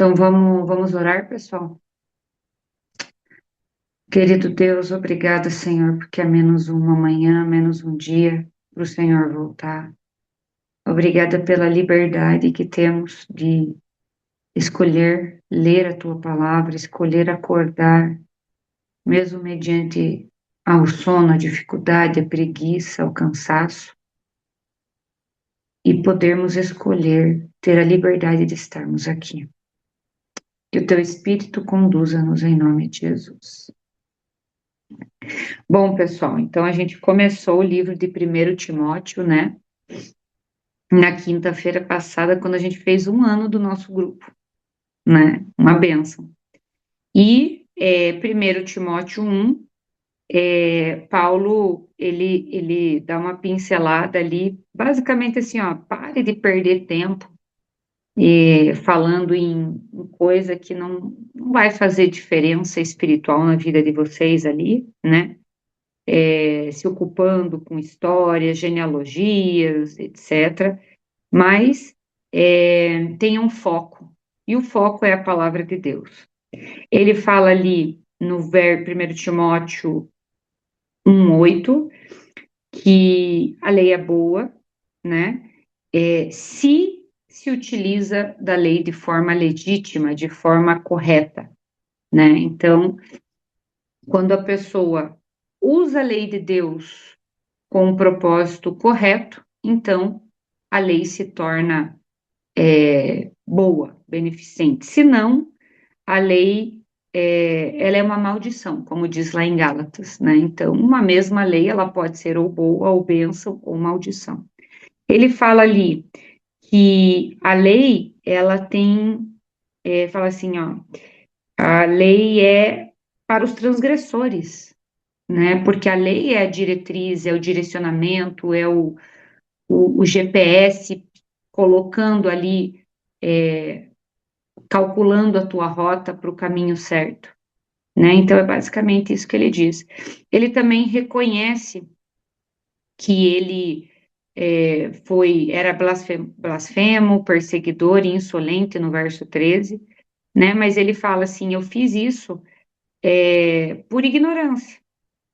Então vamos orar, pessoal. Querido Deus, obrigada, Senhor, porque é menos uma manhã, menos um dia para o Senhor voltar. Obrigada pela liberdade que temos de escolher ler a Tua palavra, escolher acordar, mesmo mediante ao sono, a dificuldade, a preguiça, o cansaço, e podermos escolher ter a liberdade de estarmos aqui. Que o Teu Espírito conduza-nos em nome de Jesus. Bom, pessoal, então a gente começou o livro de 1 Timóteo, né? Na quinta-feira passada, quando a gente fez um ano do nosso grupo, né? Uma bênção. E 1 Timóteo 1, Paulo, ele dá uma pincelada ali, basicamente assim, ó, pare de perder tempo falando em coisa que não vai fazer diferença espiritual na vida de vocês ali, né? Se ocupando com histórias, genealogias, etc. Mas tenha um foco, e o foco é a palavra de Deus. Ele fala ali no 1 Timóteo 1:8, que a lei é boa, né? Se utiliza da lei de forma legítima, de forma correta, né? Então, quando a pessoa usa a lei de Deus com um propósito correto, então a lei se torna boa, beneficente. Se não, a lei ela é uma maldição, como diz lá em Gálatas, né? Então, uma mesma lei, ela pode ser ou boa, ou bênção, ou maldição. Ele fala ali que a lei, ela tem, fala assim, ó, a lei é para os transgressores, né? Porque a lei é a diretriz, é o direcionamento, é o GPS colocando ali, calculando a tua rota para o caminho certo, né? Então é basicamente isso que ele diz. Ele também reconhece que ele era blasfemo, perseguidor e insolente no verso 13, né? Mas ele fala assim: eu fiz isso por ignorância,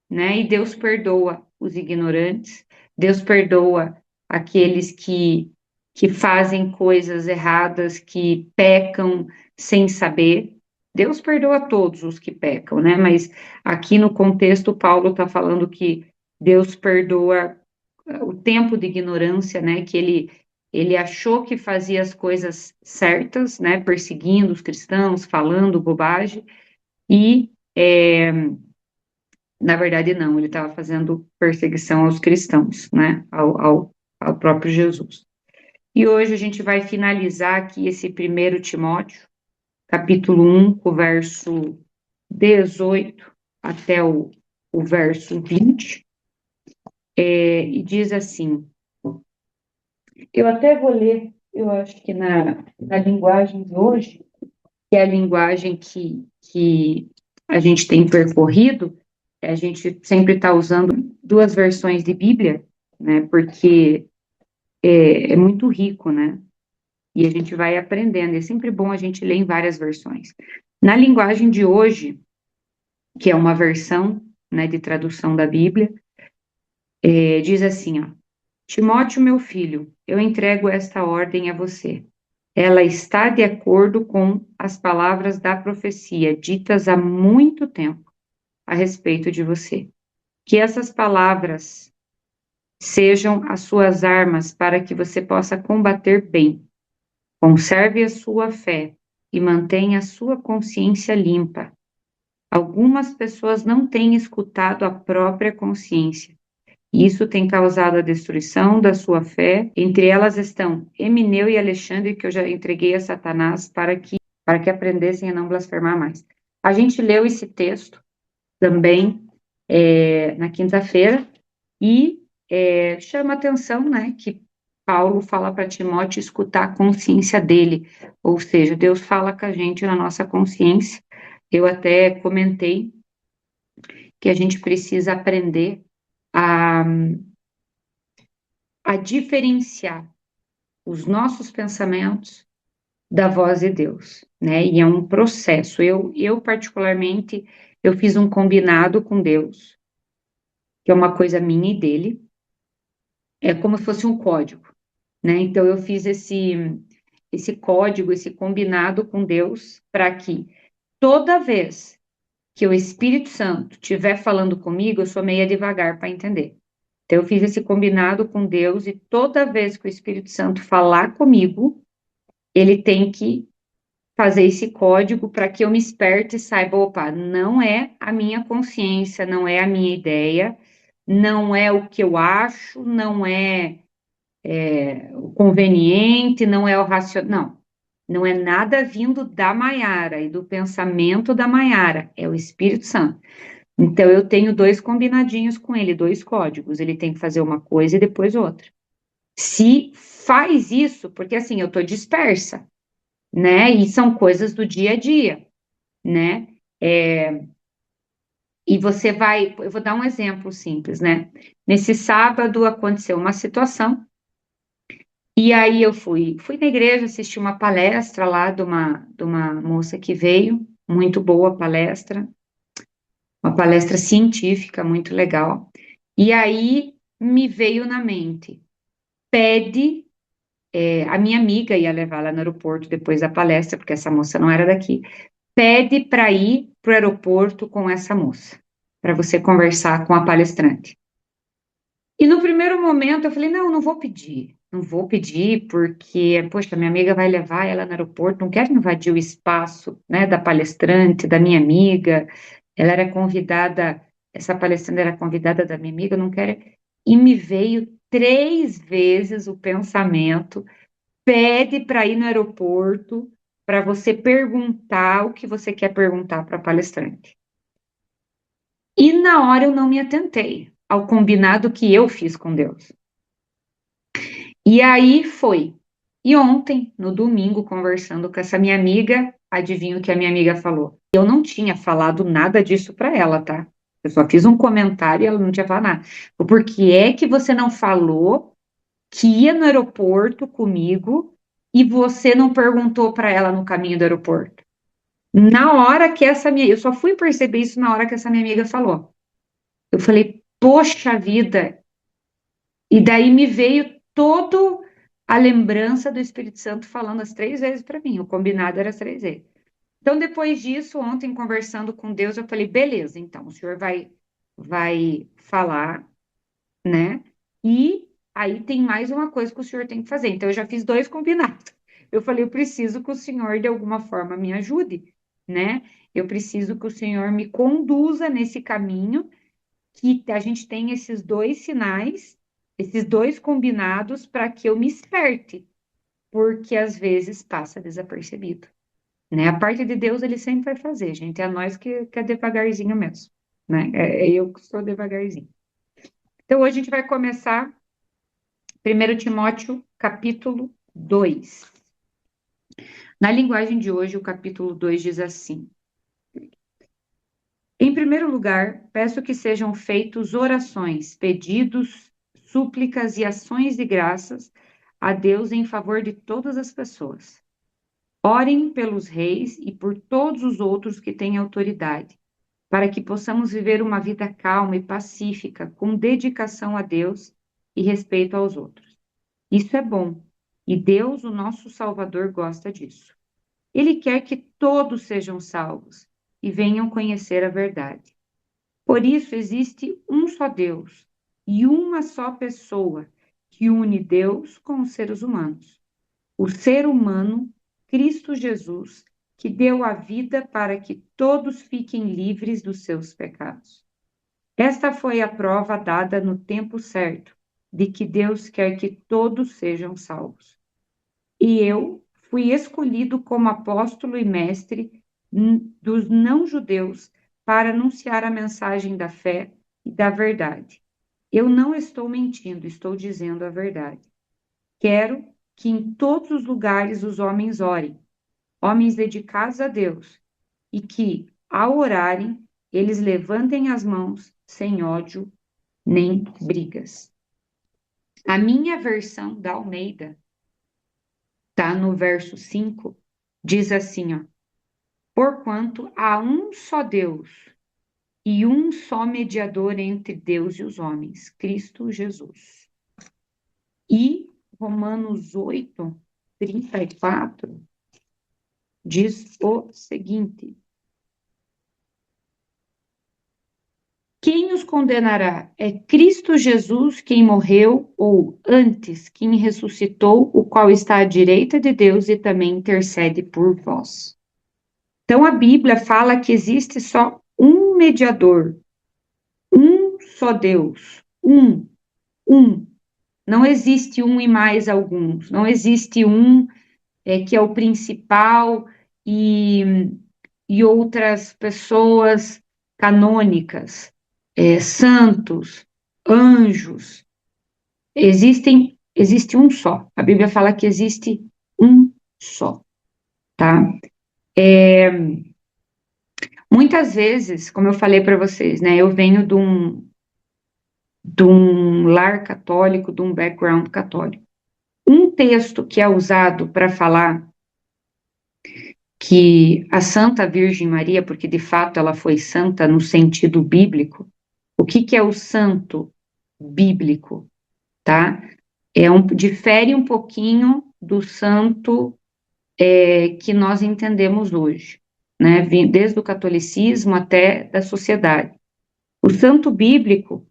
né? E Deus perdoa os ignorantes, Deus perdoa aqueles que fazem coisas erradas, que pecam sem saber. Deus perdoa todos os que pecam, né? Mas aqui no contexto, Paulo está falando que Deus perdoa o tempo de ignorância, né? Que ele achou que fazia as coisas certas, né? Perseguindo os cristãos, falando bobagem, e na verdade, não, ele estava fazendo perseguição aos cristãos, né? Ao próprio Jesus. E hoje a gente vai finalizar aqui esse 1 Timóteo, capítulo 1, o verso 18 até o verso 20, e diz assim: eu até vou ler, eu acho que na linguagem de hoje, que é a linguagem que a gente tem percorrido, a gente sempre está usando duas versões de Bíblia, né? Porque é muito rico, né? E a gente vai aprendendo. É sempre bom a gente ler em várias versões. Na linguagem de hoje, que é uma versão, né, de tradução da Bíblia, diz assim, ó: Timóteo, meu filho, eu entrego esta ordem a você. Ela está de acordo com as palavras da profecia ditas há muito tempo a respeito de você. Que essas palavras sejam as suas armas para que você possa combater bem. Conserve a sua fé e mantenha a sua consciência limpa. Algumas pessoas não têm escutado a própria consciência. E isso tem causado a destruição da sua fé. Entre elas estão Emineu e Alexandre, que eu já entreguei a Satanás para que aprendessem a não blasfemar mais. A gente leu esse texto também na quinta-feira e chama atenção, né, que Paulo fala para Timóteo escutar a consciência dele, ou seja, Deus fala com a gente na nossa consciência. Eu até comentei que a gente precisa aprender a, a diferenciar os nossos pensamentos da voz de Deus, né? E é um processo. Eu particularmente, eu fiz um combinado com Deus, que é uma coisa minha e dele, é como se fosse um código, né? Então eu fiz esse código, esse combinado com Deus, para que toda vez que o Espírito Santo estiver falando comigo, eu sou meia devagar para entender. Então eu fiz esse combinado com Deus e toda vez que o Espírito Santo falar comigo, ele tem que fazer esse código para que eu me esperte e saiba, opa, não é a minha consciência, não é a minha ideia, não é o que eu acho, não é o conveniente, não é o racional, não. Não é nada vindo da Maiara e do pensamento da Maiara, é o Espírito Santo. Então eu tenho dois combinadinhos com ele, dois códigos. Ele tem que fazer uma coisa e depois outra. Se faz isso, porque assim eu estou dispersa, né? E são coisas do dia a dia, né? E você vai, eu vou dar um exemplo simples, né? Nesse sábado aconteceu uma situação, e aí eu fui na igreja assistir uma palestra lá de uma moça que veio, muito boa palestra, uma palestra científica muito legal. E aí me veio na mente, pede, a minha amiga ia levar ela no aeroporto depois da palestra, porque essa moça não era daqui, pede para ir para o aeroporto com essa moça, para você conversar com a palestrante. E no primeiro momento eu falei, não, não vou pedir, não vou pedir porque, poxa, minha amiga vai levar ela no aeroporto, não quero invadir o espaço, né, da palestrante, da minha amiga, ela era convidada, essa palestrante era convidada da minha amiga, eu não quero. E me veio 3 vezes o pensamento, pede para ir no aeroporto para você perguntar o que você quer perguntar para a palestrante. E na hora eu não me atentei ao combinado que eu fiz com Deus. E aí foi. E ontem, no domingo, conversando com essa minha amiga, adivinha o que a minha amiga falou? Eu não tinha falado nada disso para ela, tá? Eu só fiz um comentário e ela não tinha falado nada. Por que é que você não falou que ia no aeroporto comigo e você não perguntou para ela no caminho do aeroporto? Na hora que essa minha, eu só fui perceber isso na hora que essa minha amiga falou. Eu falei, poxa vida, e daí me veio todo a lembrança do Espírito Santo falando as 3 vezes para mim. O combinado era as 3 vezes. Então, depois disso, ontem conversando com Deus, eu falei, beleza, então, o senhor vai falar, né? E aí tem mais uma coisa que o senhor tem que fazer. Então, eu já fiz 2 combinados. Eu falei, eu preciso que o senhor, de alguma forma, me ajude, né? Eu preciso que o senhor me conduza nesse caminho que a gente tem esses 2 sinais, esses 2 combinados para que eu me esperte, porque às vezes passa desapercebido, né? A parte de Deus ele sempre vai fazer, gente, é nós que é devagarzinho mesmo, né? É eu que sou devagarzinho. Então hoje a gente vai começar 1 Timóteo capítulo 2. Na linguagem de hoje, o capítulo 2 diz assim: em primeiro lugar, peço que sejam feitos orações, pedidos, súplicas e ações de graças a Deus em favor de todas as pessoas. Orem pelos reis e por todos os outros que têm autoridade, para que possamos viver uma vida calma e pacífica, com dedicação a Deus e respeito aos outros. Isso é bom, e Deus, o nosso Salvador, gosta disso. Ele quer que todos sejam salvos e venham conhecer a verdade. Por isso existe um só Deus e uma só pessoa que une Deus com os seres humanos. O ser humano, Cristo Jesus, que deu a vida para que todos fiquem livres dos seus pecados. Esta foi a prova dada no tempo certo de que Deus quer que todos sejam salvos. E eu fui escolhido como apóstolo e mestre dos não-judeus para anunciar a mensagem da fé e da verdade. Eu não estou mentindo, estou dizendo a verdade. Quero que em todos os lugares os homens orem, homens dedicados a Deus, e que, ao orarem, eles levantem as mãos sem ódio nem brigas. A minha versão da Almeida está no verso 5. diz assim, ó: porquanto há um só Deus e um só mediador entre Deus e os homens, Cristo Jesus. E Romanos 8, 34 diz o seguinte: quem os condenará? É Cristo Jesus quem morreu, ou antes, quem ressuscitou, o qual está à direita de Deus e também intercede por vós. Então a Bíblia fala que existe só um mediador, um só Deus, um. Não existe um e mais alguns, não existe um que é o principal e, e outras pessoas canônicas, santos, anjos. Existe um só. A Bíblia fala que existe um só, tá? Muitas vezes, como eu falei para vocês, né, eu venho de um lar católico, de um background católico. Um texto que é usado para falar que a Santa Virgem Maria, porque de fato ela foi santa no sentido bíblico, o que é o santo bíblico, tá? Difere um pouquinho do santo que nós entendemos hoje, né? Desde o catolicismo até da sociedade. O santo bíblico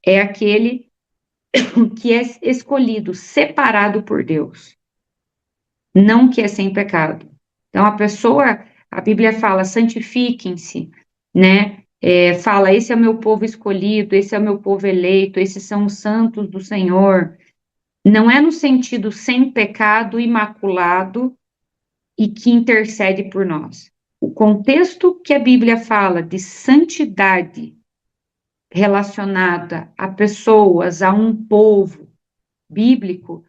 é aquele que é escolhido, separado por Deus, não que é sem pecado. Então, a Bíblia fala, santifiquem-se, né? Fala, esse é o meu povo escolhido, esse é o meu povo eleito, esses são os santos do Senhor. Não é no sentido sem pecado, imaculado e que intercede por nós. O contexto que a Bíblia fala de santidade relacionada a pessoas, a um povo bíblico,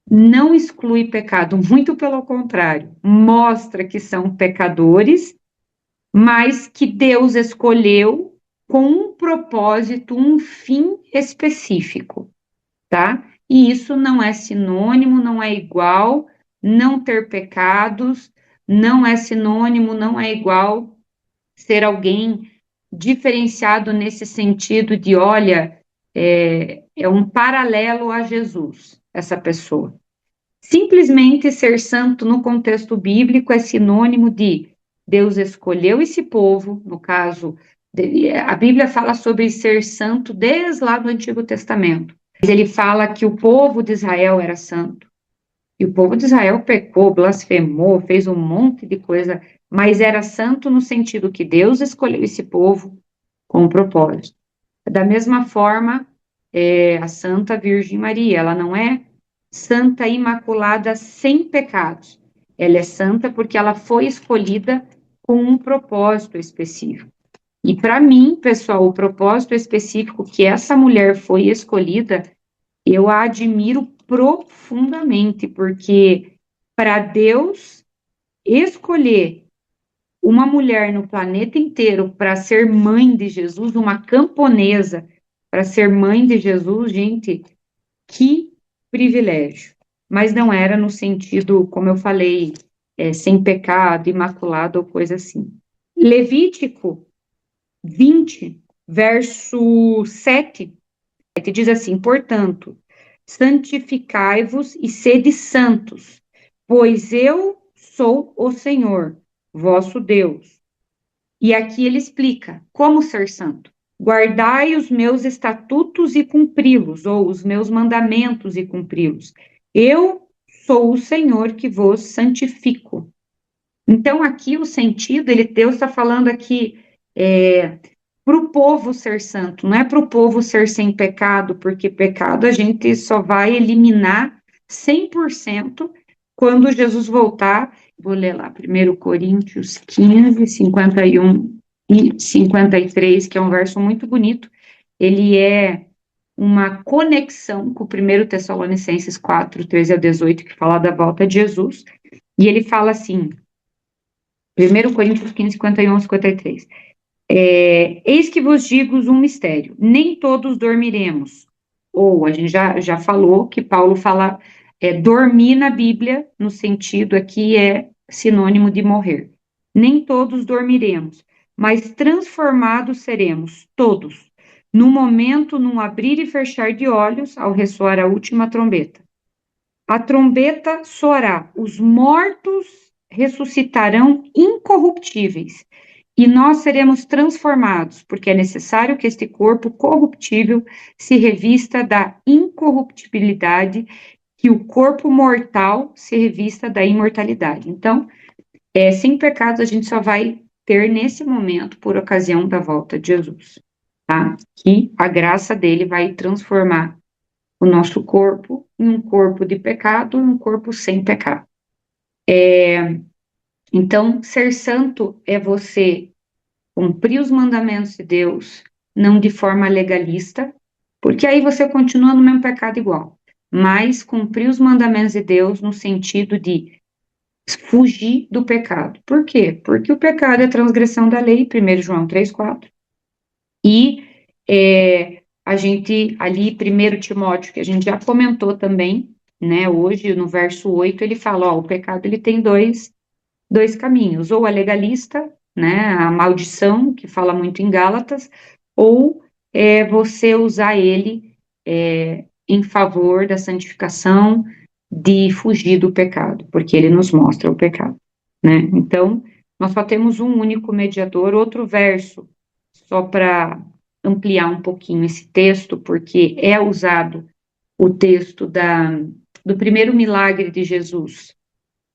não exclui pecado, muito pelo contrário, mostra que são pecadores, mas que Deus escolheu com um propósito, um fim específico, tá? E isso não é sinônimo, não é igual, não ter pecados, não é sinônimo, não é igual ser alguém diferenciado nesse sentido de, olha, é um paralelo a Jesus, essa pessoa. Simplesmente ser santo no contexto bíblico é sinônimo de Deus escolheu esse povo, no caso, a Bíblia fala sobre ser santo desde lá do Antigo Testamento. Ele fala que o povo de Israel era santo. E o povo de Israel pecou, blasfemou, fez um monte de coisa, mas era santo no sentido que Deus escolheu esse povo com um propósito. Da mesma forma, a Santa Virgem Maria, ela não é santa imaculada sem pecados. Ela é santa porque ela foi escolhida com um propósito específico. E para mim, pessoal, o propósito específico que essa mulher foi escolhida, eu a admiro profundamente, porque para Deus escolher uma mulher no planeta inteiro para ser mãe de Jesus, uma camponesa para ser mãe de Jesus, gente, que privilégio. Mas não era no sentido, como eu falei, sem pecado, imaculado ou coisa assim. Levítico 20, verso 7, diz assim: portanto, santificai-vos e sede santos, pois eu sou o Senhor, vosso Deus. E aqui ele explica como ser santo. Guardai os meus estatutos e cumpri-los, ou os meus mandamentos e cumpri-los. Eu sou o Senhor que vos santifico. Então, aqui o sentido, Deus está falando aqui para o povo ser santo, não é para o povo ser sem pecado, porque pecado a gente só vai eliminar 100% quando Jesus voltar. Vou ler lá, 1 Coríntios 15, 51 e 53, que é um verso muito bonito. Ele é uma conexão com o 1 Tessalonicenses 4, 13 a 18, que fala da volta de Jesus. E ele fala assim, 1 Coríntios 15, 51 e 53. Eis que vos digo um mistério, nem todos dormiremos. Ou, a gente já falou que Paulo fala Dormir na Bíblia, no sentido aqui, é sinônimo de morrer. Nem todos dormiremos, mas transformados seremos, todos, no momento, num abrir e fechar de olhos, ao ressoar a última trombeta. A trombeta soará, os mortos ressuscitarão incorruptíveis, e nós seremos transformados, porque é necessário que este corpo corruptível se revista da incorruptibilidade, que o corpo mortal se revista da imortalidade. Então, sem pecados a gente só vai ter nesse momento, por ocasião da volta de Jesus, tá? Que a graça dele vai transformar o nosso corpo em um corpo de pecado e um corpo sem pecado. Então, ser santo é você cumprir os mandamentos de Deus, não de forma legalista, porque aí você continua no mesmo pecado igual, mas cumprir os mandamentos de Deus no sentido de fugir do pecado. Por quê? Porque o pecado é transgressão da lei, 1 João 3,4. E a gente, ali, 1 Timóteo, que a gente já comentou também, né, hoje, no verso 8, ele fala, ó, o pecado ele tem dois caminhos, ou a legalista, né, a maldição, que fala muito em Gálatas, ou você usar ele em favor da santificação, de fugir do pecado, porque ele nos mostra o pecado, né? Então, nós só temos um único mediador. Outro verso, só para ampliar um pouquinho esse texto, porque é usado o texto do primeiro milagre de Jesus,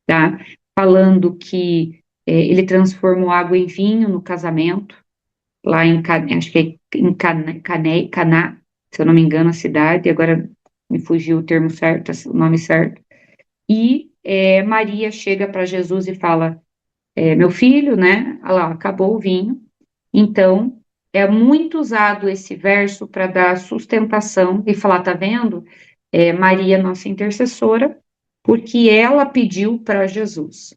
tá? Falando que ele transformou água em vinho no casamento, lá em acho que é em Caná, se eu não me engano, a cidade, agora me fugiu o termo certo, o nome certo. E Maria chega para Jesus e fala: meu filho, né? Olha lá, acabou o vinho. Então, é muito usado esse verso para dar sustentação e falar: tá vendo? Maria, nossa intercessora, porque ela pediu para Jesus.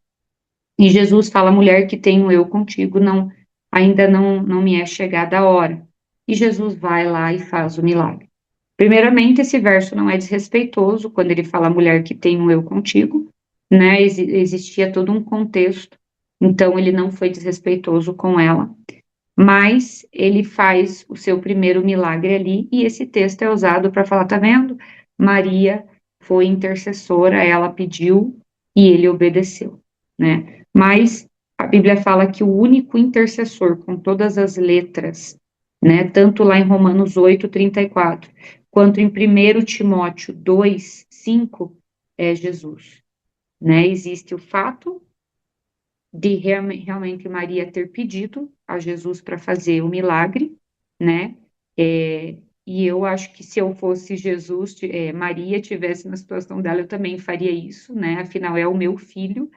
E Jesus fala: mulher, que tenho eu contigo, não, ainda não me é chegada a hora. E Jesus vai lá e faz o milagre. Primeiramente, esse verso não é desrespeitoso quando ele fala mulher que tenho eu contigo, né? Existia todo um contexto, então ele não foi desrespeitoso com ela, mas ele faz o seu primeiro milagre ali, e esse texto é usado para falar, tá vendo? Maria foi intercessora, ela pediu e ele obedeceu, né? Mas a Bíblia fala que o único intercessor com todas as letras, né, tanto lá em Romanos 8:34, quanto em 1 Timóteo 2:5, é Jesus, né? Existe o fato de realmente Maria ter pedido a Jesus para fazer o milagre, né? E eu acho que se eu fosse Jesus, Maria tivesse na situação dela, eu também faria isso, né? Afinal, é o meu filho.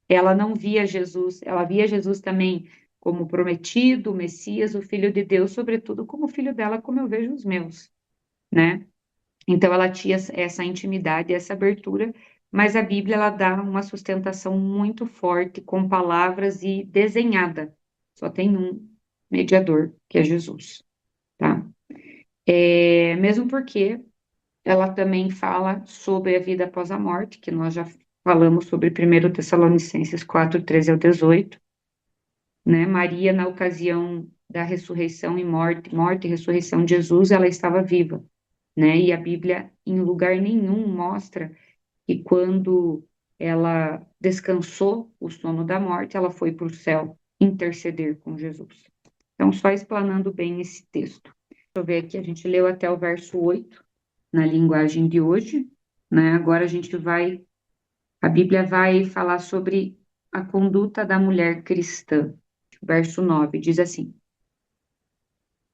Ela não via Jesus, ela via Jesus também como prometido, o Messias, o Filho de Deus, sobretudo como filho dela, como eu vejo os meus, né? Então ela tinha essa intimidade, essa abertura, mas a Bíblia ela dá uma sustentação muito forte com palavras e desenhada. Só tem um mediador, que é Jesus, tá? Mesmo porque ela também fala sobre a vida após a morte, que nós já falamos sobre 1 Tessalonicenses 4:13-18, né? Maria, na ocasião da ressurreição e morte e ressurreição de Jesus, ela estava viva, né? E a Bíblia, em lugar nenhum, mostra que quando ela descansou o sono da morte, ela foi para o céu interceder com Jesus. Então, só explanando bem esse texto. Deixa eu ver aqui, a gente leu até o verso 8 na linguagem de hoje, né? Agora a Bíblia vai falar sobre a conduta da mulher cristã. Verso 9 diz assim: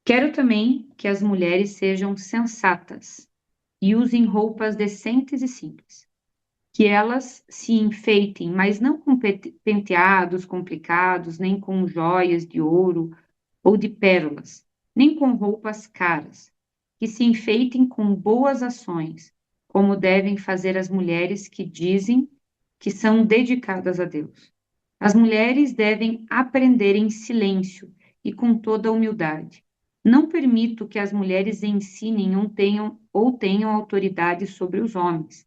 quero também que as mulheres sejam sensatas e usem roupas decentes e simples, que elas se enfeitem, mas não com penteados complicados, nem com joias de ouro ou de pérolas, nem com roupas caras, que se enfeitem com boas ações, como devem fazer as mulheres que dizem que são dedicadas a Deus. As mulheres devem aprender em silêncio e com toda a humildade. Não permito que as mulheres ensinem ou tenham autoridade sobre os homens.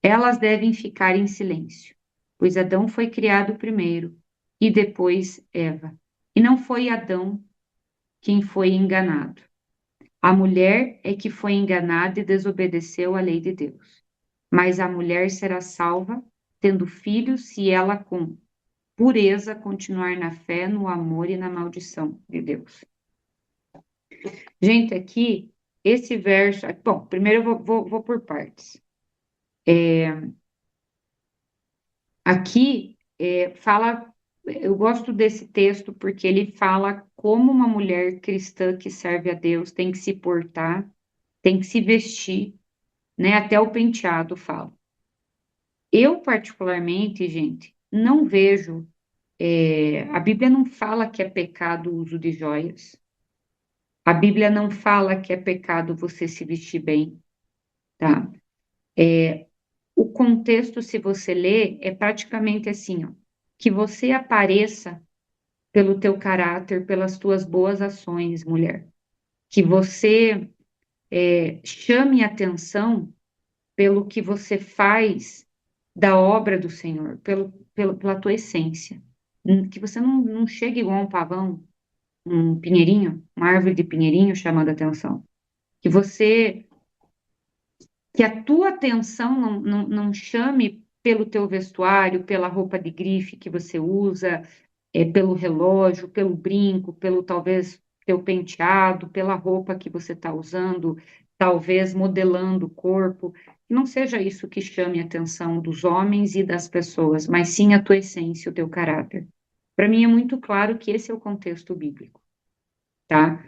Elas devem ficar em silêncio, pois Adão foi criado primeiro e depois Eva. E não foi Adão quem foi enganado. A mulher é que foi enganada e desobedeceu à lei de Deus. Mas a mulher será salva, tendo filhos, se ela com pureza continuar na fé, no amor e na maldição de Deus. Gente, aqui, esse verso. Bom, primeiro eu vou por partes. Aqui, fala. Eu gosto desse texto porque ele fala como uma mulher cristã que serve a Deus tem que se portar, tem que se vestir, né? Até o penteado fala. Eu, particularmente, gente, não vejo. A Bíblia não fala que é pecado o uso de joias. A Bíblia não fala que é pecado você se vestir bem, tá? O contexto, se você ler, é praticamente assim, ó, que você apareça pelo teu caráter, pelas tuas boas ações, mulher. Que você chame atenção pelo que você faz da obra do Senhor, pela tua essência. Que você não chegue igual um pavão, um pinheirinho, uma árvore de pinheirinho chamando atenção. Que você, que a tua atenção não chame pelo teu vestuário, pela roupa de grife que você usa, pelo relógio, pelo brinco, pelo talvez teu penteado, pela roupa que você está usando, talvez modelando o corpo. Que não seja isso que chame a atenção dos homens e das pessoas, mas sim a tua essência, o teu caráter. Para mim é muito claro que esse é o contexto bíblico, tá?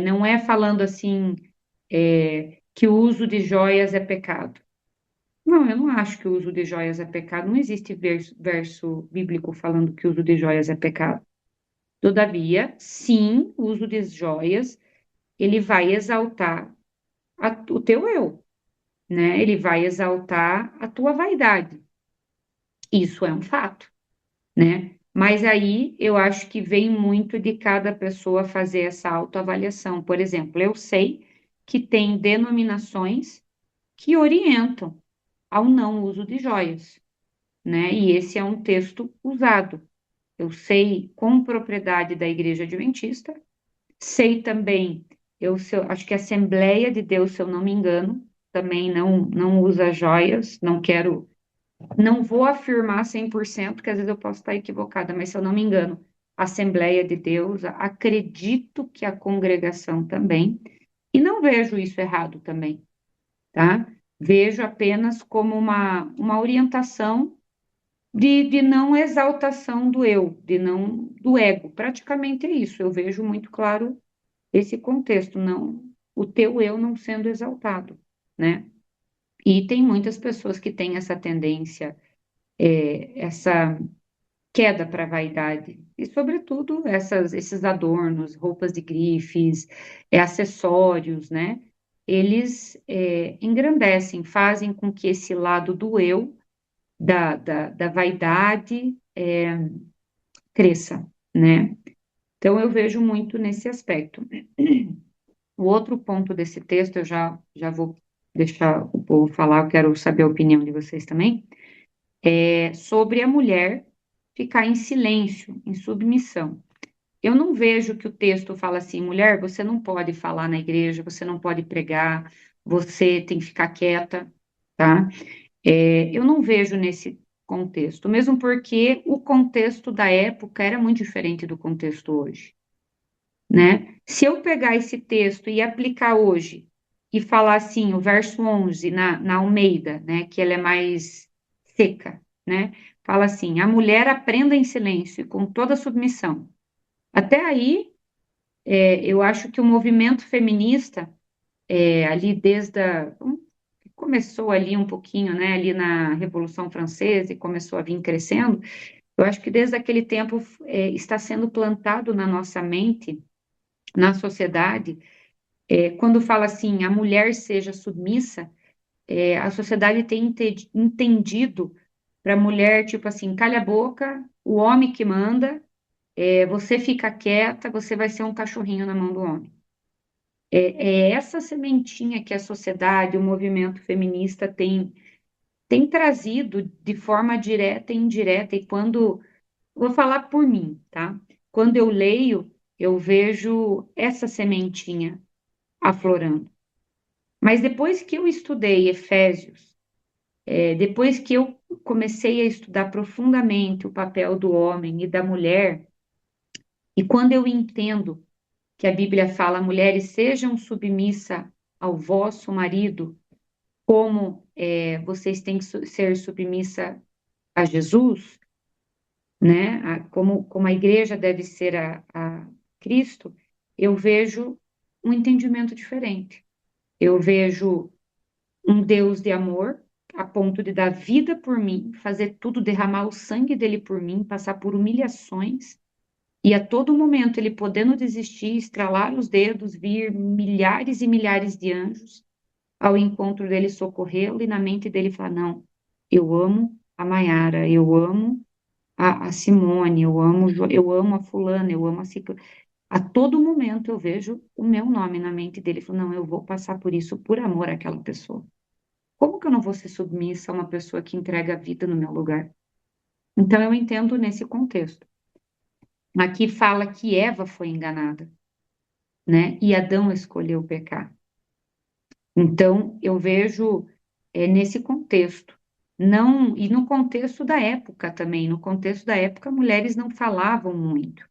Não é falando assim, que o uso de joias é pecado. Não, eu não acho que o uso de joias é pecado. Não existe verso bíblico falando que o uso de joias é pecado. Todavia, sim, o uso de joias, ele vai exaltar o teu eu, né? Ele vai exaltar a tua vaidade. Isso é um fato, né? Mas aí eu acho que vem muito de cada pessoa fazer essa autoavaliação. Por exemplo, eu sei que tem denominações que orientam ao não uso de joias, né? E esse é um texto usado. Eu sei com propriedade da Igreja Adventista. Sei também, acho que a Assembleia de Deus, se eu não me engano, também não usa joias, não vou afirmar 100%, porque às vezes eu posso estar equivocada, mas se eu não me engano, a Assembleia de Deus, acredito que a congregação também, e não vejo isso errado também, tá? Vejo apenas como uma orientação de não exaltação do eu, de não do ego, praticamente é isso, eu vejo muito claro esse contexto, não, o teu eu não sendo exaltado, né? E tem muitas pessoas que têm essa tendência, essa queda para a vaidade, e sobretudo esses adornos, roupas de grifes, acessórios, né? Eles engrandecem, fazem com que esse lado do eu, da vaidade, cresça, né? Então eu vejo muito nesse aspecto. O outro ponto desse texto, eu já vou deixar o povo falar, eu quero saber a opinião de vocês também, é sobre a mulher ficar em silêncio, em submissão. Eu não vejo que o texto fala assim, mulher, você não pode falar na igreja, você não pode pregar, você tem que ficar quieta, tá? Eu não vejo nesse contexto, mesmo porque o contexto da época era muito diferente do contexto hoje, né? Se eu pegar esse texto e aplicar hoje e falar assim, o verso 11 na Almeida, né, que ela é mais seca, né? Fala assim: a mulher aprenda em silêncio e com toda submissão. Até aí, eu acho que o movimento feminista, ali começou ali um pouquinho, né, ali na Revolução Francesa e começou a vir crescendo, eu acho que desde aquele tempo está sendo plantado na nossa mente, na sociedade, quando fala assim, a mulher seja submissa, a sociedade tem entendido para a mulher, tipo assim, calha a boca, o homem que manda, você fica quieta, você vai ser um cachorrinho na mão do homem. É essa sementinha que a sociedade, o movimento feminista tem tem trazido de forma direta e indireta, e quando, vou falar por mim, tá? Quando eu leio, eu vejo essa sementinha aflorando. Mas depois que eu estudei Efésios, depois que eu comecei a estudar profundamente o papel do homem e da mulher, e quando eu entendo que a Bíblia fala, mulheres sejam submissas ao vosso marido, como vocês têm que ser submissa a Jesus, né? Como a igreja deve ser a Cristo, eu vejo um entendimento diferente. Eu vejo um Deus de amor, a ponto de dar vida por mim, fazer tudo, derramar o sangue dele por mim, passar por humilhações, e a todo momento ele podendo desistir, estralar os dedos, vir milhares e milhares de anjos ao encontro dele, socorrê-lo, e na mente dele falar: não, eu amo a Maiara, eu amo a Simone, eu amo a fulana, eu amo a ciclana. A todo momento eu vejo o meu nome na mente dele, falo, não, eu vou passar por isso por amor àquela pessoa. Como que eu não vou ser submissa a uma pessoa que entrega a vida no meu lugar? Então eu entendo nesse contexto. Aqui fala que Eva foi enganada, né? E Adão escolheu pecar. Então eu vejo nesse contexto. Não, e no contexto da época também, no contexto da época, mulheres não falavam muito,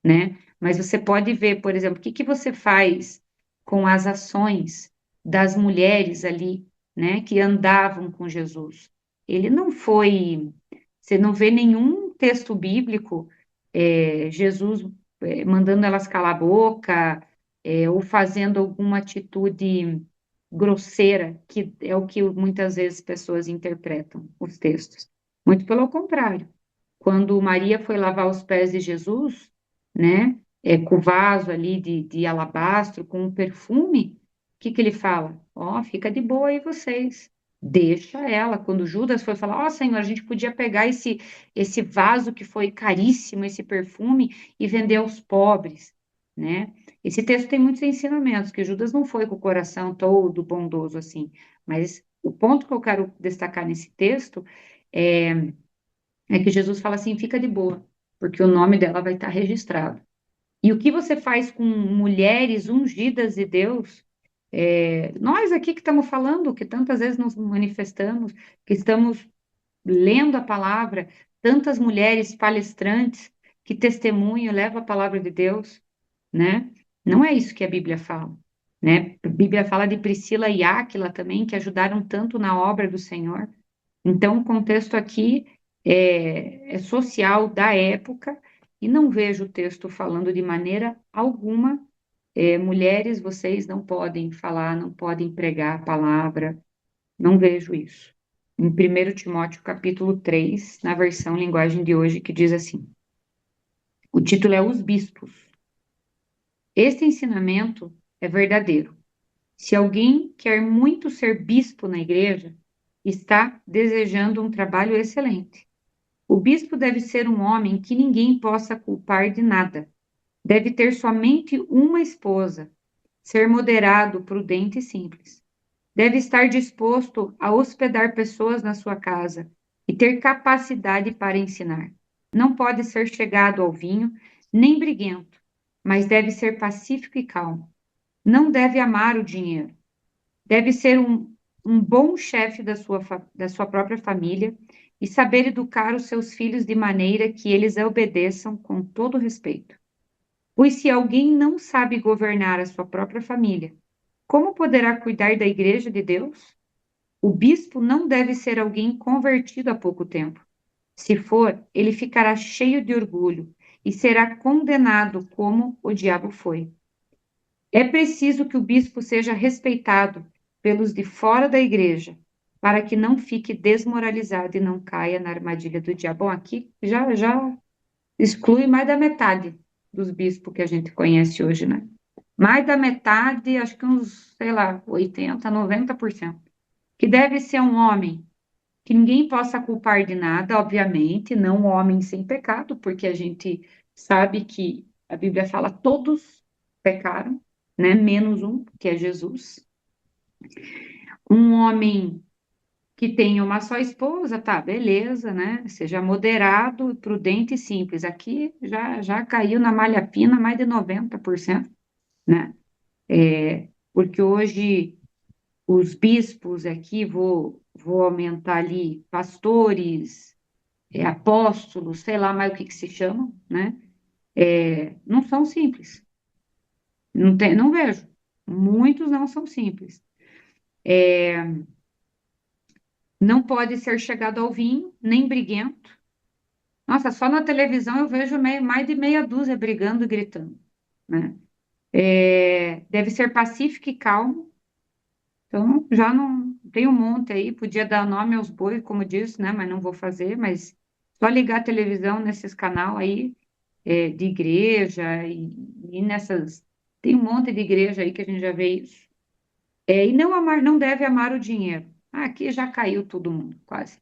né? Mas você pode ver, por exemplo, o que que você faz com as ações das mulheres ali, né, que andavam com Jesus. Ele não foi, você não vê nenhum texto bíblico, Jesus mandando elas calar a boca, ou fazendo alguma atitude grosseira, que é o que muitas vezes pessoas interpretam os textos. Muito pelo contrário. Quando Maria foi lavar os pés de Jesus, né, com o vaso ali de alabastro, com um perfume, o que que ele fala? Ó, fica de boa aí vocês. Deixa ela. Quando Judas foi falar, ó, Senhor, a gente podia pegar esse vaso que foi caríssimo, esse perfume, e vender aos pobres, né? Esse texto tem muitos ensinamentos, que Judas não foi com o coração todo bondoso assim, mas o ponto que eu quero destacar nesse texto é que Jesus fala assim: fica de boa, porque o nome dela vai estar registrado. E o que você faz com mulheres ungidas de Deus? Nós aqui que estamos falando, que tantas vezes nos manifestamos, que estamos lendo a palavra, tantas mulheres palestrantes que testemunham, levam a palavra de Deus, né? Não é isso que a Bíblia fala, né? A Bíblia fala de Priscila e Áquila também, que ajudaram tanto na obra do Senhor. Então, o contexto aqui é social da época, e não vejo o texto falando de maneira alguma, mulheres, vocês não podem falar, não podem pregar a palavra, não vejo isso. Em 1 Timóteo capítulo 3, na versão linguagem de hoje, que diz assim, o título é Os Bispos. Este ensinamento é verdadeiro. Se alguém quer muito ser bispo na igreja, está desejando um trabalho excelente. O bispo deve ser um homem que ninguém possa culpar de nada. Deve ter somente uma esposa, ser moderado, prudente e simples. Deve estar disposto a hospedar pessoas na sua casa e ter capacidade para ensinar. Não pode ser chegado ao vinho, nem briguento, mas deve ser pacífico e calmo. Não deve amar o dinheiro. Deve ser um bom chefe da sua própria família e saber educar os seus filhos de maneira que eles a obedeçam com todo respeito. Pois se alguém não sabe governar a sua própria família, como poderá cuidar da igreja de Deus? O bispo não deve ser alguém convertido há pouco tempo. Se for, ele ficará cheio de orgulho e será condenado como o diabo foi. É preciso que o bispo seja respeitado pelos de fora da igreja, para que não fique desmoralizado e não caia na armadilha do diabo. Bom, aqui já exclui mais da metade dos bispos que a gente conhece hoje, né? Mais da metade, acho que uns, sei lá, 80, 90%. Que deve ser um homem que ninguém possa culpar de nada, obviamente, não um homem sem pecado, porque a gente sabe que a Bíblia fala todos pecaram, né? Menos um, que é Jesus. Um homem que tenha uma só esposa, tá, beleza, né? Seja moderado, prudente e simples. Aqui já caiu na malha fina mais de 90%, né? Porque hoje os bispos aqui, vou aumentar ali, pastores, apóstolos, sei lá mais o que que se chamam, né? Não são simples. Não tem, não vejo. Muitos não são simples. Não pode ser chegado ao vinho, nem briguento. Nossa, só na televisão eu vejo mais de meia dúzia brigando e gritando, né? Deve ser pacífico e calmo. Então, já não tem um monte aí, podia dar nome aos bois, como disse, né? Mas não vou fazer, mas só ligar a televisão nesses canal aí, de igreja e nessas. Tem um monte de igreja aí que a gente já vê isso. E não amar, não deve amar o dinheiro. Ah, aqui já caiu todo mundo, quase,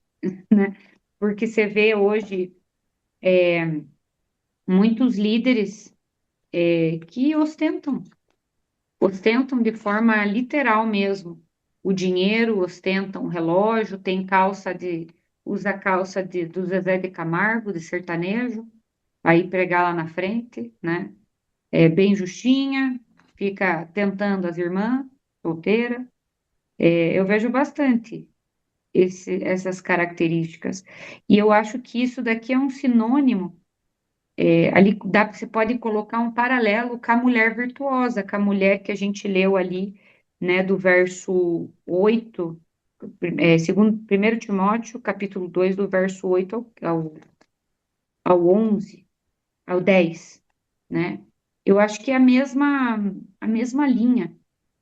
né? Porque você vê hoje muitos líderes que ostentam de forma literal mesmo o dinheiro, ostentam o relógio, usa calça do Zezé de Camargo, de sertanejo, aí pregar lá na frente, né? É bem justinha, fica tentando as irmãs, solteira. Eu vejo bastante essas características. E eu acho que isso daqui é um sinônimo. Ali você pode colocar um paralelo com a mulher virtuosa, com a mulher que a gente leu ali, né, do verso 8, segundo 1 Timóteo, capítulo 2 do verso 8 ao 11, ao 10, né? Eu acho que é a mesma linha,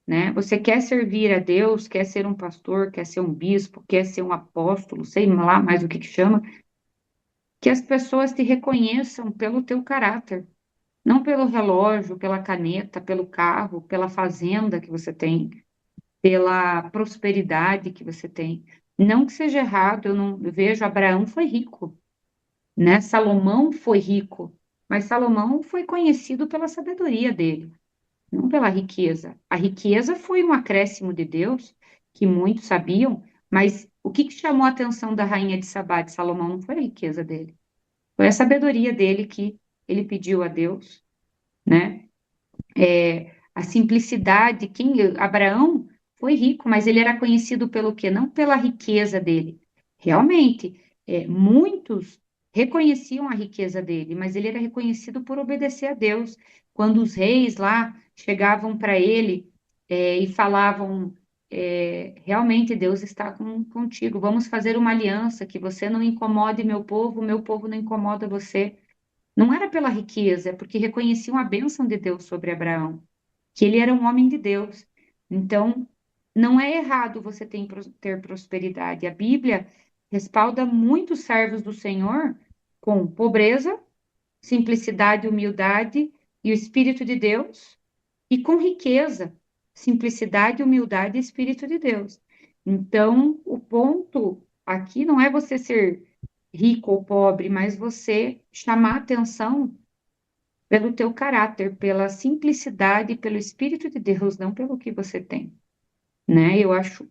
né? Você quer servir a Deus, quer ser um pastor, quer ser um bispo, quer ser um apóstolo, sei lá mais o que que chama, que as pessoas te reconheçam pelo teu caráter. Não pelo relógio, pela caneta, pelo carro, pela fazenda que você tem, pela prosperidade que você tem. Não que seja errado, eu não vejo, Abraão foi rico, né? Salomão foi rico, mas Salomão foi conhecido pela sabedoria dele, não pela riqueza. A riqueza foi um acréscimo de Deus, que muitos sabiam, mas o que que chamou a atenção da rainha de Sabá de Salomão não foi a riqueza dele, foi a sabedoria dele que ele pediu a Deus, né? A simplicidade. Abraão foi rico, mas ele era conhecido pelo quê? Não pela riqueza dele. Realmente, muitos reconheciam a riqueza dele, mas ele era reconhecido por obedecer a Deus. Quando os reis lá chegavam para ele, e falavam, realmente Deus está contigo, vamos fazer uma aliança, que você não incomode meu povo não incomoda você. Não era pela riqueza, é porque reconheciam a bênção de Deus sobre Abraão, que ele era um homem de Deus. Então, não é errado você ter prosperidade. A Bíblia respalda muitos servos do Senhor com pobreza, simplicidade, humildade e o Espírito de Deus, e com riqueza, simplicidade, humildade e Espírito de Deus. Então, o ponto aqui não é você ser rico ou pobre, mas você chamar atenção pelo teu caráter, pela simplicidade, pelo Espírito de Deus, não pelo que você tem, né? Eu acho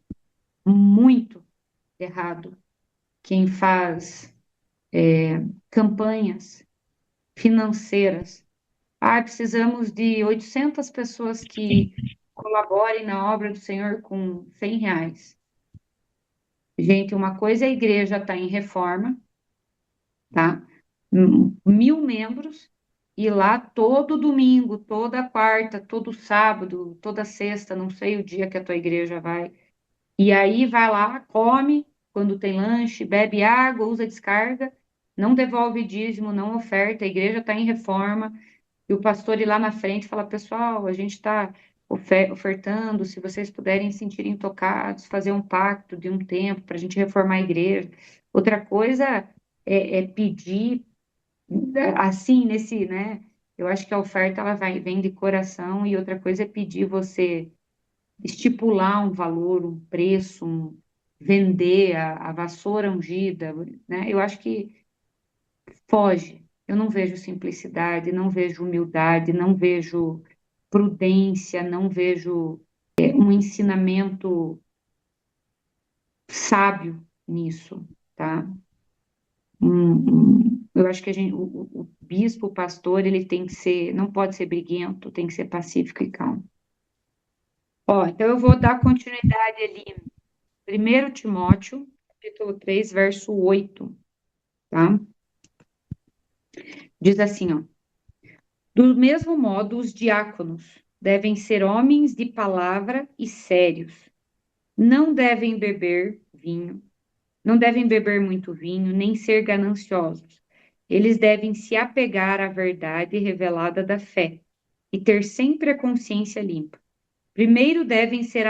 muito errado quem faz campanhas financeiras. Ah, precisamos de 800 pessoas que colaborem na obra do Senhor com R$ 100. Gente, uma coisa é a igreja estar em reforma, tá? 1.000 membros, e lá todo domingo, toda quarta, todo sábado, toda sexta, não sei o dia que a tua igreja vai. E aí vai lá, come quando tem lanche, bebe água, usa descarga, não devolve dízimo, não oferta, a igreja está em reforma, e o pastor ir lá na frente fala, pessoal, a gente está ofertando, se vocês puderem se sentirem tocados, fazer um pacto de um tempo para a gente reformar a igreja. Outra coisa é pedir assim, né? Eu acho que a oferta ela vem de coração, e outra coisa é pedir você estipular um valor, um preço, vender a vassoura ungida, né? Eu acho que foge. Eu não vejo simplicidade, não vejo humildade, não vejo prudência, não vejo um ensinamento sábio nisso, tá? Eu acho que o bispo, o pastor, ele tem que ser, não pode ser briguento, tem que ser pacífico e calmo. Ó, então eu vou dar continuidade ali. 1 Timóteo, capítulo 3, verso 8, tá? Diz assim, ó. Do mesmo modo, os diáconos devem ser homens de palavra e sérios. Não devem beber vinho, não devem beber muito vinho, nem ser gananciosos. Eles devem se apegar à verdade revelada da fé e ter sempre a consciência limpa. Primeiro devem ser,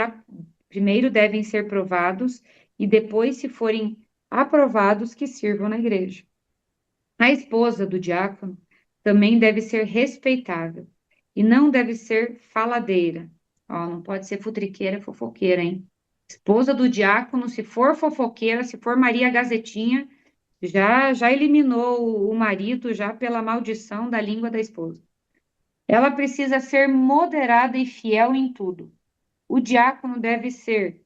primeiro devem ser provados e depois, se forem aprovados, que sirvam na igreja. A esposa do diácono também deve ser respeitável e não deve ser faladeira. Ó, não pode ser futriqueira, fofoqueira, hein? Esposa do diácono, se for fofoqueira, se for Maria Gazetinha, já eliminou o marido já pela maldição da língua da esposa. Ela precisa ser moderada e fiel em tudo. O diácono deve ser,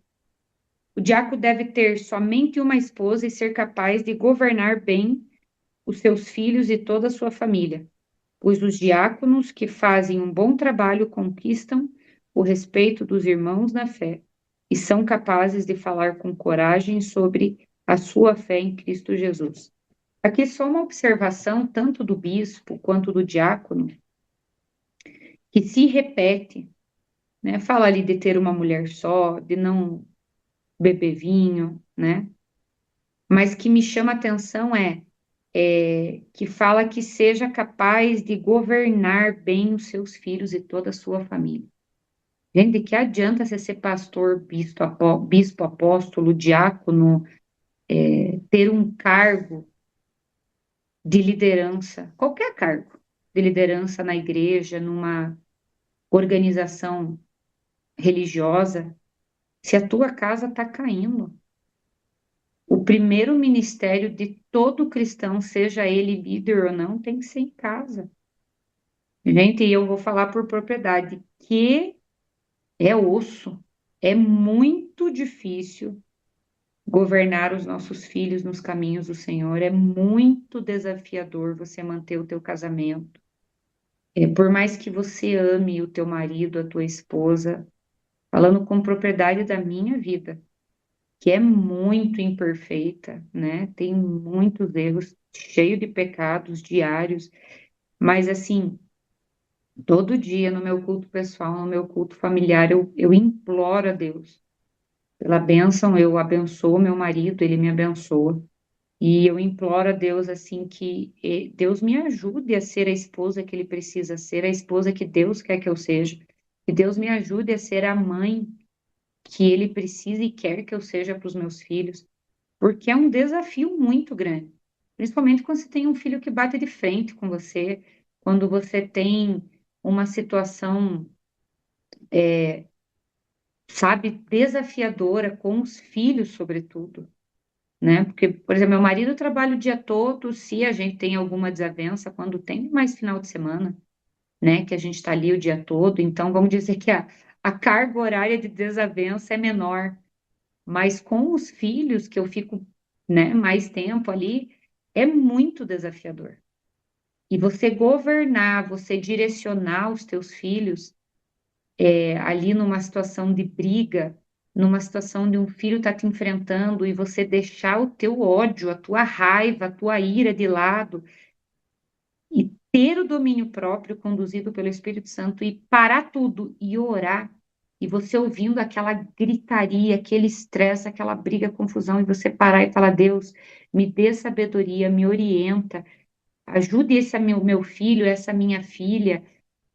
o diácono deve ter somente uma esposa e ser capaz de governar bem os seus filhos e toda a sua família, pois os diáconos que fazem um bom trabalho conquistam o respeito dos irmãos na fé e são capazes de falar com coragem sobre a sua fé em Cristo Jesus. Aqui só uma observação, tanto do bispo quanto do diácono, que se repete, né? Fala ali de ter uma mulher só, de não beber vinho, né? Mas que me chama a atenção que fala que seja capaz de governar bem os seus filhos e toda a sua família. Gente, de que adianta você ser pastor, bispo, apóstolo, diácono, ter um cargo de liderança, qualquer cargo de liderança na igreja, numa organização religiosa, se a tua casa está caindo? O primeiro ministério de todo cristão, seja ele líder ou não, tem que ser em casa. Gente, e eu vou falar por propriedade, que é osso, é muito difícil governar os nossos filhos nos caminhos do Senhor, é muito desafiador você manter o teu casamento. Por mais que você ame o teu marido, a tua esposa, falando com propriedade da minha vida, que é muito imperfeita, né? Tem muitos erros, cheio de pecados diários, mas assim, todo dia no meu culto pessoal, no meu culto familiar, eu imploro a Deus pela bênção, eu abençoo meu marido, ele me abençoa. E eu imploro a Deus assim que Deus me ajude a ser a esposa que ele precisa ser, a esposa que Deus quer que eu seja. Que Deus me ajude a ser a mãe que ele precisa e quer que eu seja para os meus filhos, porque é um desafio muito grande. Principalmente quando você tem um filho que bate de frente com você, quando você tem uma situação, sabe, desafiadora com os filhos, sobretudo, né? Porque, por exemplo, meu marido trabalha o dia todo, se a gente tem alguma desavença, quando tem mais final de semana, né? Que a gente está ali o dia todo, então vamos dizer que a carga horária de desavença é menor, mas com os filhos, que eu fico, né, mais tempo ali, é muito desafiador. E você governar, você direcionar os teus filhos ali numa situação de briga, numa situação de um filho estar te enfrentando e você deixar o teu ódio, a tua raiva, a tua ira de lado e ter o domínio próprio conduzido pelo Espírito Santo e parar tudo e orar, e você ouvindo aquela gritaria, aquele estresse, aquela briga, confusão, e você parar e falar: Deus, me dê sabedoria, me orienta, ajude esse meu filho, essa minha filha,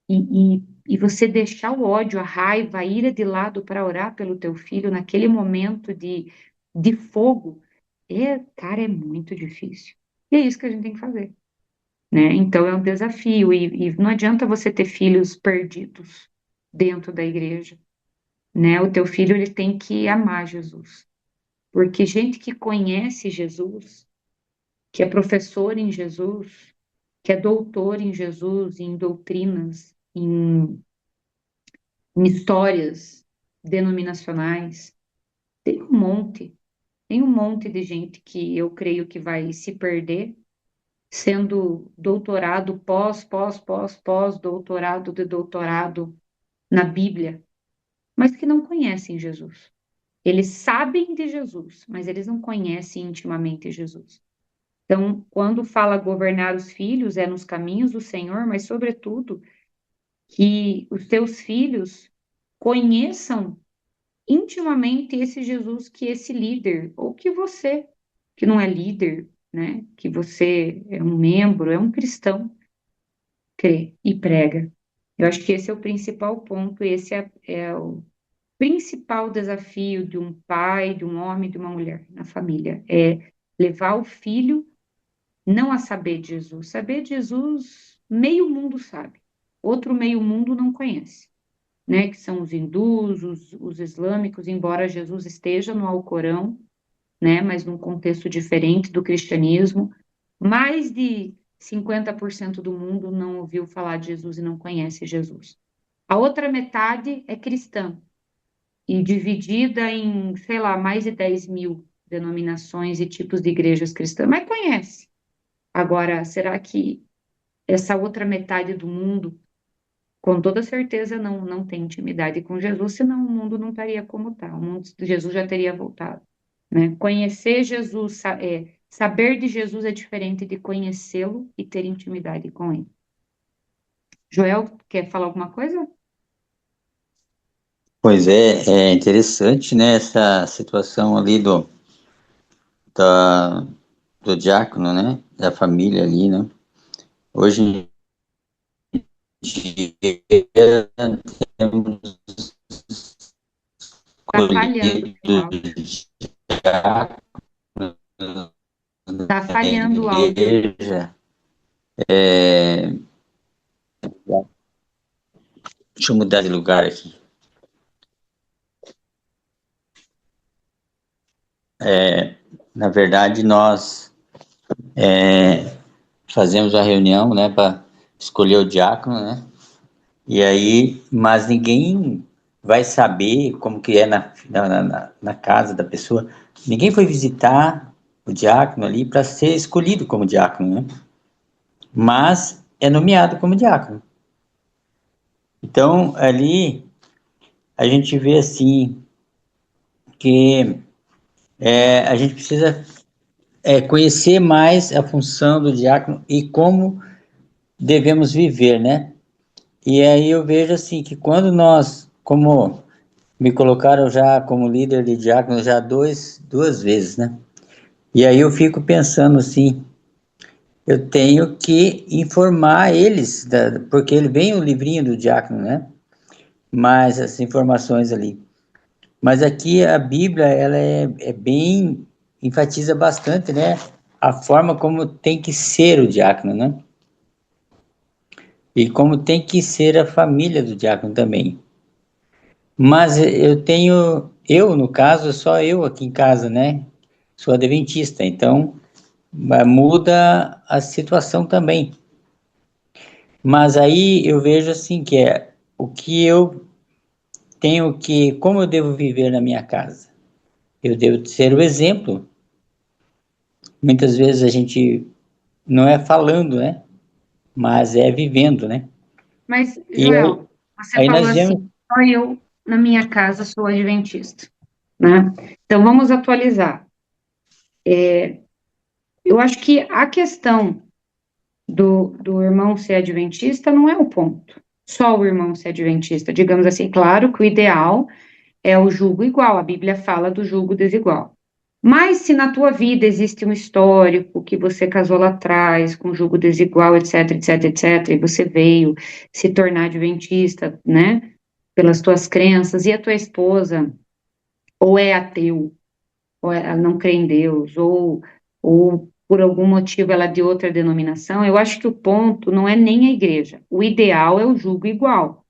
e você deixar o ódio, a raiva, a ira de lado para orar pelo teu filho naquele momento de fogo, cara, é muito difícil. E é isso que a gente tem que fazer, né? Então é um desafio, e não adianta você ter filhos perdidos dentro da igreja, né? O teu filho, ele tem que amar Jesus, porque gente que conhece Jesus, que é professor em Jesus, que é doutor em Jesus, em doutrinas, em histórias denominacionais, tem um monte. tem um monte de gente que eu creio que vai se perder, sendo doutorado, doutorado de doutorado na Bíblia, mas que não conhecem Jesus. Eles sabem de Jesus, mas eles não conhecem intimamente Jesus. Então, quando fala governar os filhos, é nos caminhos do Senhor, mas, sobretudo, que os teus filhos conheçam intimamente esse Jesus, que esse líder, ou que você, que não é líder, né, que você é um membro, é um cristão, crê e prega. Eu acho que esse é o principal ponto, esse é o principal desafio de um pai, de um homem, de uma mulher na família, é levar o filho não a saber de Jesus. Saber de Jesus, meio mundo sabe, outro meio mundo não conhece, né? Que são os hindus, os islâmicos, embora Jesus esteja no Alcorão, né? Mas num contexto diferente do cristianismo. Mais de 50% do mundo não ouviu falar de Jesus e não conhece Jesus. A outra metade é cristã e dividida em, sei lá, mais de 10 mil denominações e tipos de igrejas cristãs, mas conhece. Agora, será que essa outra metade do mundo, com toda certeza, não tem intimidade com Jesus, senão o mundo não estaria como está, o mundo de Jesus já teria voltado, né? Conhecer Jesus, saber de Jesus é diferente de conhecê-lo e ter intimidade com ele. Joel, quer falar alguma coisa? Pois é interessante, né, essa situação ali da, do diácono, né, da família ali, né. Hoje em dia temos Tá falhando, escolhido o áudio. diáconos Tá na falhando o áudio. igreja. É, deixa eu mudar de lugar aqui. Na verdade, nós fazemos a reunião, né, para escolher o diácono, né. E aí, mas ninguém vai saber como que é na casa da pessoa. Ninguém foi visitar o diácono ali para ser escolhido como diácono, né? Mas é nomeado como diácono. Então, ali a gente vê assim que a gente precisa conhecer mais a função do diácono e como devemos viver, né? E aí eu vejo assim que quando nós, como me colocaram já como líder de diácono já duas vezes, né? E aí eu fico pensando assim, eu tenho que informar eles, porque ele vem o livrinho do diácono, né? Mas as informações ali. Mas aqui a Bíblia, ela é bem, enfatiza bastante, né? A forma como tem que ser o diácono, né? E como tem que ser a família do diácono também. Mas eu no caso, só eu aqui em casa, né? Sou adventista, então muda a situação também. Mas aí eu vejo assim que o que eu tenho que, como eu devo viver na minha casa? Eu devo ser o exemplo. Muitas vezes a gente não é falando, né? Mas é vivendo, né? Mas, E aí, Joel, você aí falou nós assim, vemos, só eu na minha casa sou adventista, né? Então vamos atualizar. Eu acho que a questão do irmão ser adventista não é o ponto. Só o irmão ser adventista. Digamos assim, claro que o ideal é o julgo igual, a Bíblia fala do julgo desigual. Mas se na tua vida existe um histórico que você casou lá atrás com julgo desigual, etc, etc, etc, e você veio se tornar adventista, né, pelas tuas crenças, e a tua esposa ou é ateu, ou ela não crê em Deus, ou por algum motivo ela é de outra denominação, eu acho que o ponto não é nem a igreja. O ideal é o julgo igual.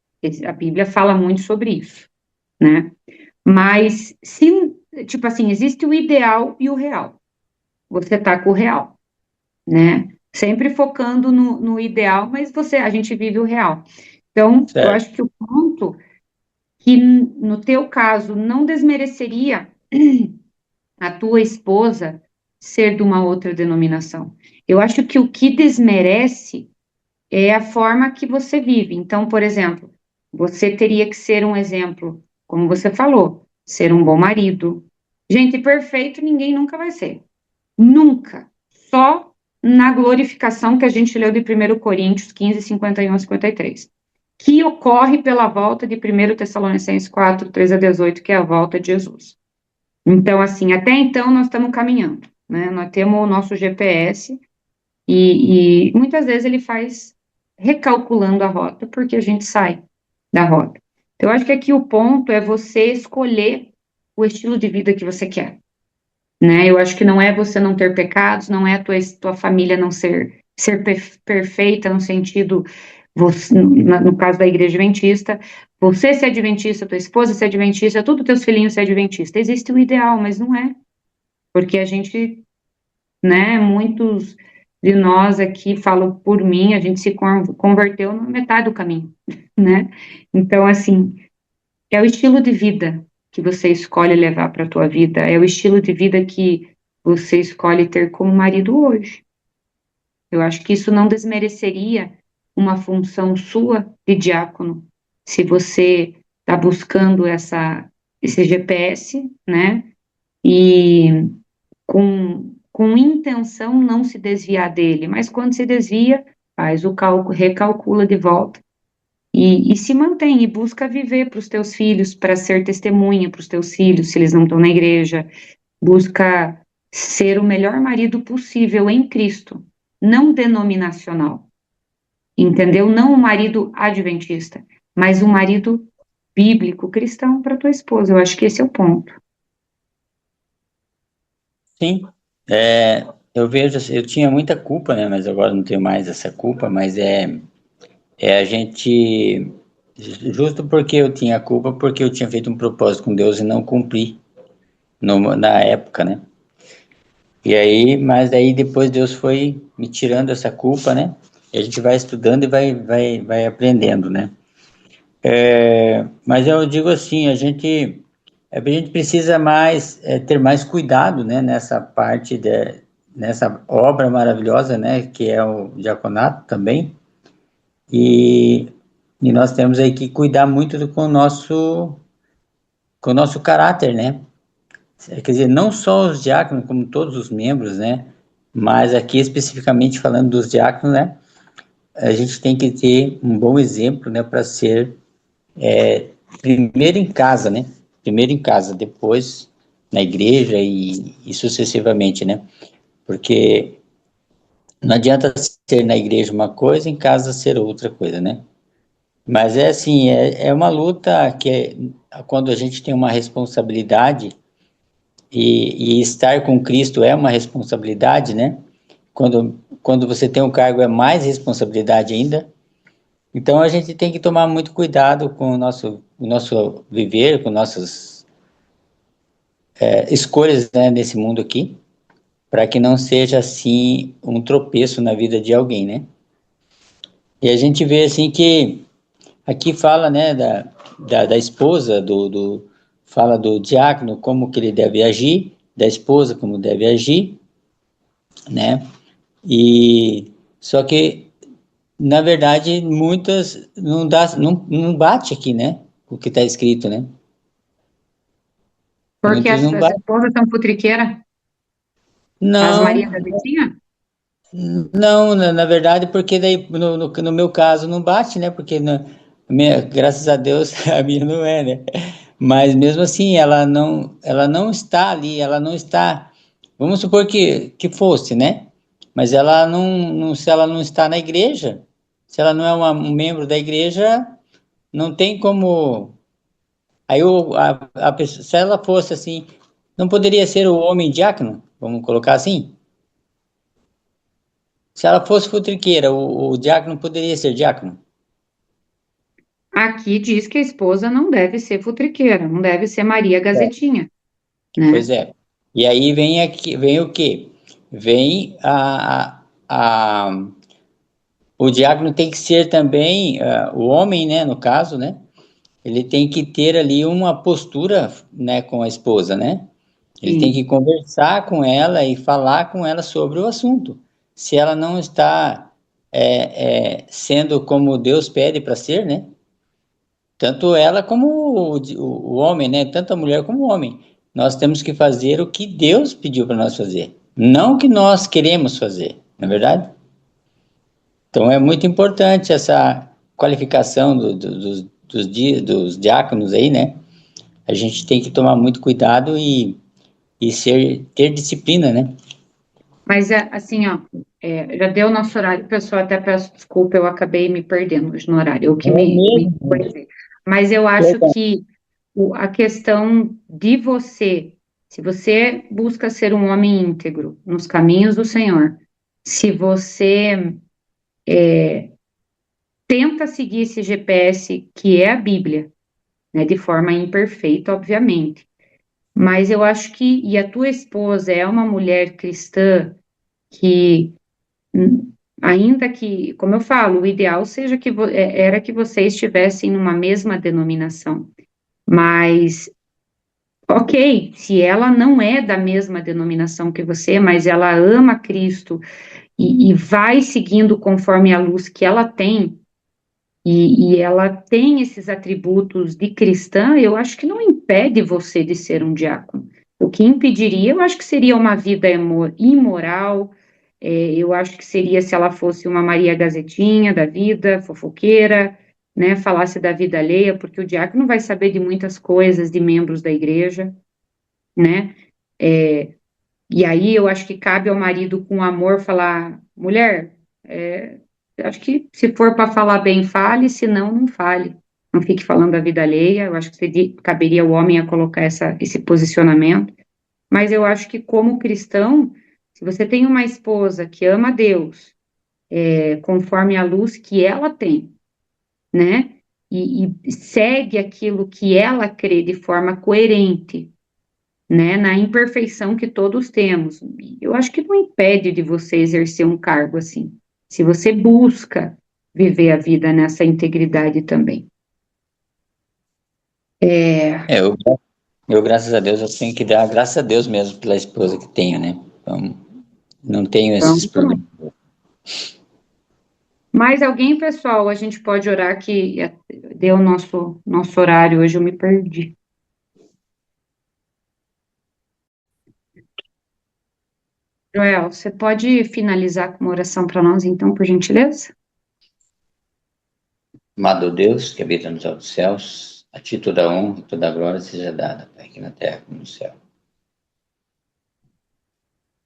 A Bíblia fala muito sobre isso, né? Mas se, tipo assim, existe o ideal e o real. Você tá com o real, né? Sempre focando no ideal, mas a gente vive o real. Então, eu certo? acho que o ponto que no teu caso não desmereceria a tua esposa ser de uma outra denominação. Eu acho que o que desmerece é a forma que você vive. Então, por exemplo, você teria que ser um exemplo, como você falou, ser um bom marido. Gente, perfeito ninguém nunca vai ser. Nunca. Só na glorificação que a gente leu de 1 Coríntios 15, 51 a 53, que ocorre pela volta de 1 Tessalonicenses 4, 3 a 18, que é a volta de Jesus. Então, assim, até então nós estamos caminhando, né? Nós temos o nosso GPS e muitas vezes ele faz recalculando a rota, porque a gente sai da rota. Então, eu acho que aqui o ponto é você escolher o estilo de vida que você quer, né? Eu acho que não é você não ter pecados, não é a tua família não ser perfeita no sentido, você, no caso da igreja adventista, você ser adventista, tua esposa ser adventista, todos teus filhinhos ser adventista. Existe o ideal, mas não é, porque a gente, né, muitos de nós aqui, falo por mim, a gente se converteu na metade do caminho, né? Então, assim, é o estilo de vida que você escolhe levar para a tua vida, é o estilo de vida que você escolhe ter como marido hoje. Eu acho que isso não desmereceria uma função sua de diácono, se você está buscando esse GPS, né? E com intenção não se desviar dele, mas quando se desvia, faz o cálculo, recalcula de volta e se mantém e busca viver para os teus filhos, para ser testemunha para os teus filhos, se eles não estão na igreja, busca ser o melhor marido possível em Cristo, não denominacional, entendeu? Não o marido adventista, mas o marido bíblico cristão para tua esposa. Eu acho que esse é o ponto. Sim, eu vejo, assim, eu tinha muita culpa, né, mas agora não tenho mais essa culpa, mas é a gente, justo porque eu tinha culpa, porque eu tinha feito um propósito com Deus e não cumpri na época, né, e aí, mas aí depois Deus foi me tirando essa culpa, né, e a gente vai estudando e vai aprendendo, né. Mas eu digo assim, a gente precisa ter mais cuidado, né, nessa parte nessa obra maravilhosa, né, que é o diaconato também, e, e nós temos aí que cuidar muito com o nosso caráter, né, quer dizer, não só os diáconos, como todos os membros, né, mas aqui especificamente falando dos diáconos, né, a gente tem que ter um bom exemplo, né, para ser primeiro em casa, né? Primeiro em casa, depois na igreja e sucessivamente, né? Porque não adianta ser na igreja uma coisa, em casa ser outra coisa, né? Mas é assim, é uma luta quando a gente tem uma responsabilidade e estar com Cristo é uma responsabilidade, né? Quando você tem um cargo é mais responsabilidade ainda. Então a gente tem que tomar muito cuidado com o nosso viver, com nossas escolhas, né, nesse mundo aqui, para que não seja assim um tropeço na vida de alguém, né? E a gente vê assim que aqui fala, né, da esposa, fala do diácono como que ele deve agir, da esposa como deve agir, né? E só que na verdade muitas não bate aqui, né? O que está escrito, né? Porque Muitos não as batem. esposas são futriqueiras, as Maria Não, da Betinha? não, na verdade, porque daí no meu caso não bate, né? Porque graças a Deus a minha não é, né? Mas mesmo assim, ela não está ali, ela não está. Vamos supor que fosse, né? Mas ela se ela não está na igreja, se ela não é um membro da igreja, não tem como. Aí a pessoa, se ela fosse assim, não poderia ser o homem diácono, vamos colocar assim? Se ela fosse futriqueira, o diácono poderia ser diácono? Aqui diz que a esposa não deve ser futriqueira, não deve ser Maria É. Gazetinha, Pois né? é. E aí vem o quê? Vem o diácono tem que ser também, o homem, né, no caso, né? Ele tem que ter ali uma postura, né, com a esposa, né? Ele tem que conversar com ela e falar com ela sobre o assunto. Se ela não está sendo como Deus pede para ser, né? Tanto ela como o homem, né? Tanto a mulher como o homem. Nós temos que fazer o que Deus pediu para nós fazer, não o que nós queremos fazer, não é verdade? Então é muito importante essa qualificação dos diáconos aí, né? A gente tem que tomar muito cuidado e ter disciplina, né? Mas, assim, ó, já deu o nosso horário, pessoal, até peço desculpa, eu acabei me perdendo hoje no horário, eu que É me mesmo. coisei. Mas eu acho que a questão de você, se você busca ser um homem íntegro nos caminhos do Senhor, se você tenta seguir esse GPS que é a Bíblia, né, de forma imperfeita, obviamente, mas eu acho que, e a tua esposa é uma mulher cristã que ainda que, como eu falo, o ideal seja que era que vocês estivessem numa mesma denominação, mas ok, se ela não é da mesma denominação que você, mas ela ama Cristo e vai seguindo conforme a luz que ela tem, e ela tem esses atributos de cristã, eu acho que não impede você de ser um diácono. O que impediria, eu acho que seria uma vida imoral, eu acho que seria se ela fosse uma Maria Gazetinha da vida, fofoqueira, né, falasse da vida alheia, porque o diácono vai saber de muitas coisas de membros da igreja, né? E aí eu acho que cabe ao marido com amor falar, mulher, eu acho que se for para falar bem, fale, se não, não fale. Não fique falando da vida alheia, eu acho que caberia ao homem a colocar esse posicionamento. Mas eu acho que como cristão, se você tem uma esposa que ama Deus, conforme a luz que ela tem, né? E segue aquilo que ela crê de forma coerente, né? Na imperfeição que todos temos. Eu acho que não impede de você exercer um cargo assim, se você busca viver a vida nessa integridade também. Eu, graças a Deus, eu tenho que dar graças a Deus mesmo pela esposa que tenho, né? Então, não tenho Então, esses problemas. mais alguém, pessoal? A gente pode orar que deu o nosso horário, hoje eu me perdi. Joel, você pode finalizar com uma oração para nós, então, por gentileza? Amado Deus, que habita nos altos céus, a ti toda a honra e toda a glória seja dada, Pai, aqui na terra como no céu.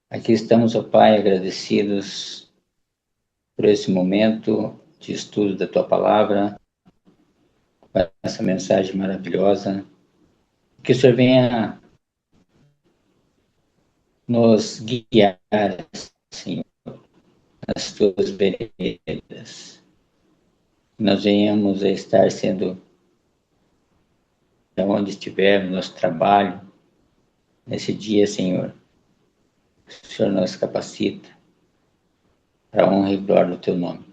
Aqui estamos, ó Pai, agradecidos por esse momento de estudo da Tua Palavra, por essa mensagem maravilhosa. Que o Senhor venha nos guiar, Senhor, nas Tuas veredas. Nós venhamos a estar sendo, onde estivermos, nosso trabalho, nesse dia, Senhor. O Senhor nos capacita para a honra e glória do Teu nome.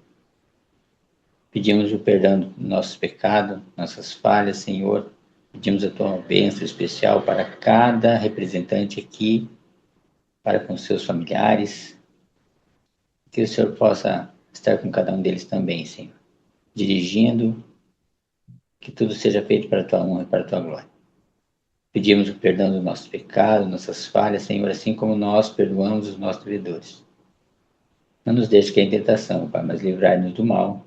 Pedimos o perdão dos nossos pecados, nossas falhas, Senhor. Pedimos a Tua bênção especial para cada representante aqui, para com seus familiares. Que o Senhor possa estar com cada um deles também, Senhor. Dirigindo, que tudo seja feito para a Tua honra e para a Tua glória. Pedimos o perdão dos nossos pecados, nossas falhas, Senhor, assim como nós perdoamos os nossos devedores. Não nos deixe cair em tentação, Pai, mas livrai-nos do mal,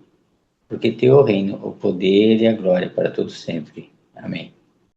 porque Teu é o reino, o poder e a glória para todos sempre. Amém.